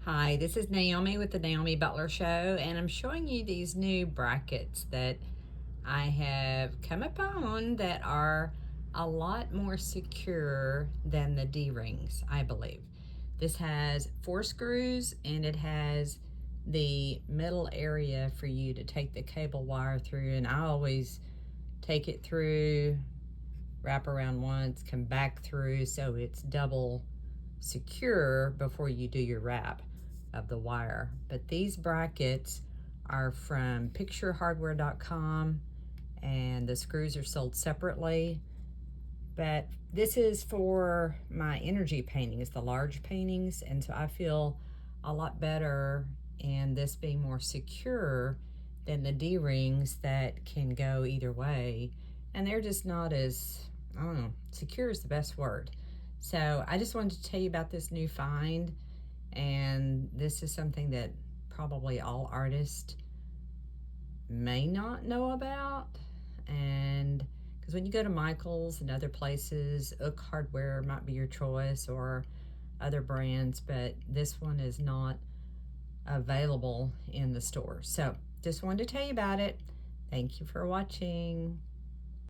Hi, this is Naomi with the Naomi Butler Show, and I'm showing you these new brackets that I have come upon that are a lot more secure than the D-rings, I believe. This has 4 screws and it has the middle area for you to take the cable wire through, and I always take it through, wrap around once, come back through, so it's double secure before you do your wrap of the wire. But these brackets are from picturehardware.com and the screws are sold separately. But this is for my energy paintings, the large paintings, and so I feel a lot better in this being more secure than the D-rings that can go either way. And they're just not as, I don't know, secure is the best word. So I just wanted to tell you about this new find, and this is something that probably all artists may not know about. And because when you go to Michael's and other places, Ook Hardware might be your choice, or other brands, but this one is not available in the store. So just wanted to tell you about it. Thank you for watching.